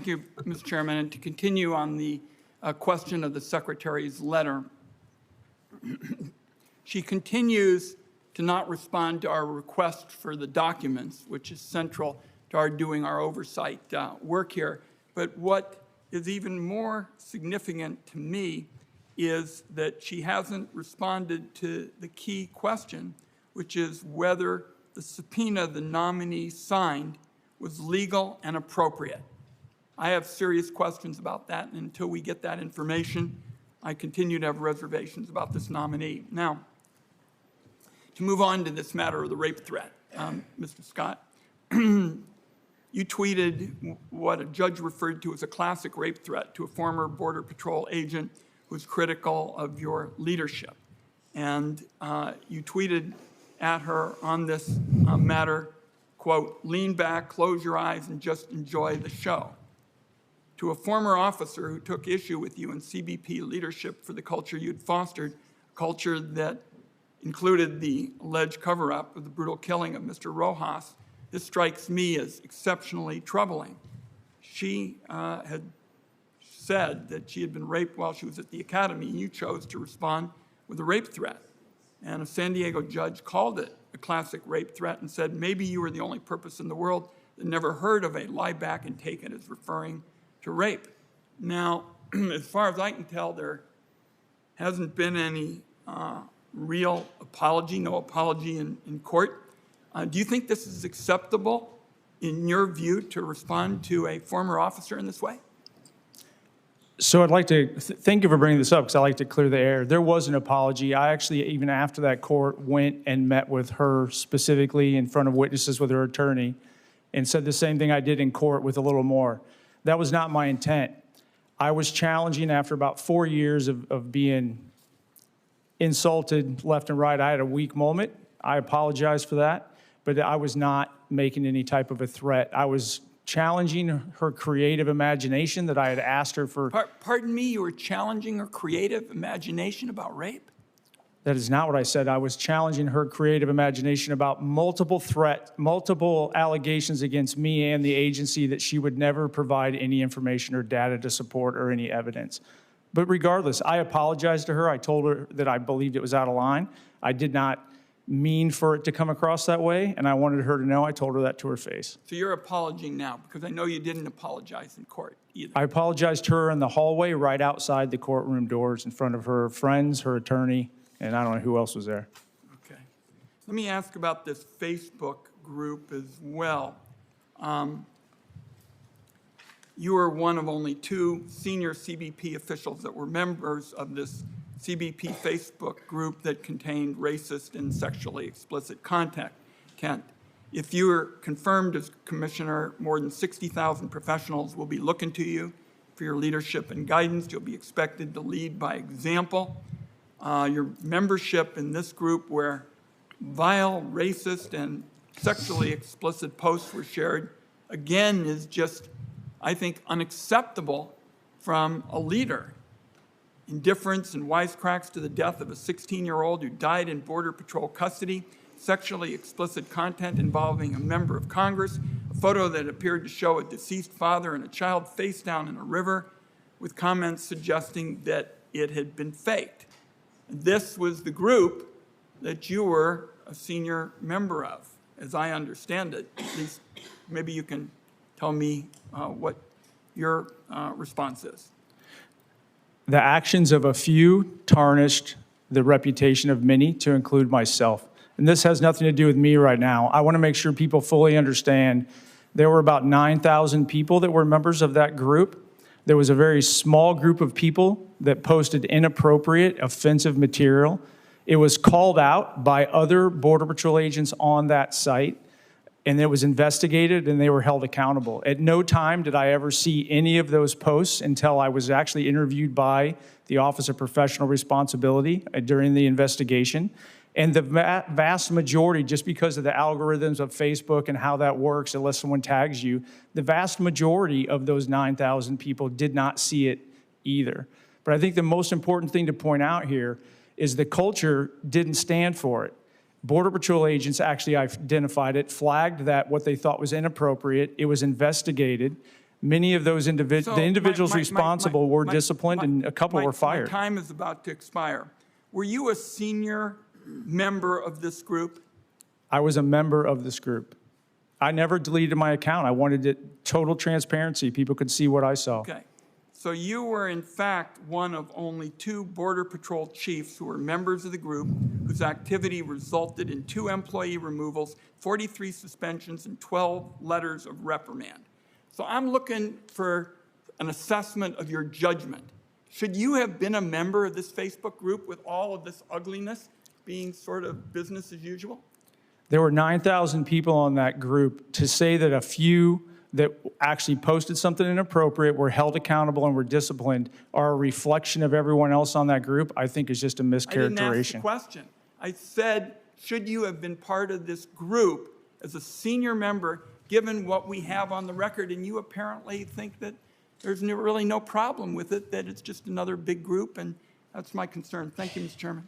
Thank you, Mr. Chairman. And to continue on the question of the Secretary's letter, she continues to not respond to our request for the documents, which is central to our doing our oversight work here. But what is even more significant to me is that she hasn't responded to the key question, which is whether the subpoena the nominee signed was legal and appropriate. I have serious questions about that, and until we get that information, I continue to have reservations about this nominee. Now, to move on to this matter of the rape threat, Mr. Scott, you tweeted what a judge referred to as a classic rape threat to a former Border Patrol agent who was critical of your leadership. And you tweeted at her on this matter, quote, "Lean back, close your eyes, and just enjoy the show." To a former officer who took issue with you in CBP leadership for the culture you'd fostered, a culture that included the alleged cover-up of the brutal killing of Mr. Rojas, this strikes me as exceptionally troubling. She had said that she had been raped while she was at the academy, and you chose to respond with a rape threat. And a San Diego judge called it a classic rape threat and said, maybe you were the only purpose in the world that never heard of a lie back and take it as referring to rape. Now, as far as I can tell, there hasn't been any real apology, no apology in court. Do you think this is acceptable, in your view, to respond to a former officer in this way? So I'd like to thank you for bringing this up, because I like to clear the air. There was an apology. I actually, even after that court, went and met with her specifically in front of witnesses with her attorney and said the same thing I did in court with a little more. That was not my intent. I was challenging after about 4 years of being insulted left and right. I had a weak moment. I apologize for that, but I was not making any type of a threat. I was challenging her creative imagination that I had asked her for. Pardon me, you were challenging her creative imagination about rape? That is not what I said. I was challenging her creative imagination about multiple allegations against me and the agency that she would never provide any information or data to support or any evidence. But regardless, I apologized to her. I told her that I believed it was out of line. I did not mean for it to come across that way, and I wanted her to know. I told her that to her face. So you're apologizing now, because I know you didn't apologize in court either. I apologized to her in the hallway right outside the courtroom doors in front of her friends, her attorney, and I don't know who else was there. Okay. Let me ask about this Facebook group as well. You were one of only 2 senior CBP officials that were members of this CBP Facebook group that contained racist and sexually explicit content. Kent, if you are confirmed as commissioner, more than 60,000 professionals will be looking to you for your leadership and guidance. You'll be expected to lead by example. Your membership in this group, where vile, racist, and sexually explicit posts were shared, again, is just, I think, unacceptable from a leader. Indifference and wisecracks to the death of a 16-year-old who died in Border Patrol custody, sexually explicit content involving a member of Congress, a photo that appeared to show a deceased father and a child face down in a river, with comments suggesting that it had been faked. This was the group that you were a senior member of, as I understand it. At least maybe you can tell me what your response is. The actions of a few tarnished the reputation of many, to include myself. And this has nothing to do with me right now. I want to make sure people fully understand there were about 9,000 people that were members of that group. There was a very small group of people that posted inappropriate, offensive material. It was called out by other Border Patrol agents on that site, and it was investigated, and they were held accountable. At no time did I ever see any of those posts until I was actually interviewed by the Office of Professional Responsibility during the investigation. And the vast majority, just because of the algorithms of Facebook and how that works, unless someone tags you, the vast majority of those 9,000 people did not see it either. But I think the most important thing to point out here is the culture didn't stand for it. Border Patrol agents actually identified it, flagged that what they thought was inappropriate. It was investigated. Many of those So the individuals responsible were disciplined, and a couple were fired. My time is about to expire. Were you a senior member of this group? I was a member of this group. I never deleted my account. I wanted it total transparency. People could see what I saw. Okay. So you were, in fact, one of only 2 Border Patrol chiefs who were members of the group whose activity resulted in 2 employee removals, 43 suspensions, and 12 letters of reprimand. So I'm looking for an assessment of your judgment. Should you have been a member of this Facebook group with all of this ugliness being sort of business as usual? There were 9,000 people on that group. To say that a few that actually posted something inappropriate were held accountable and were disciplined are a reflection of everyone else on that group, I think is just a mischaracterization. I didn't ask the question. I said, should you have been part of this group as a senior member, given what we have on the record? And you apparently think that there's really no problem with it, that it's just another big group, and that's my concern. Thank you, Mr. Chairman.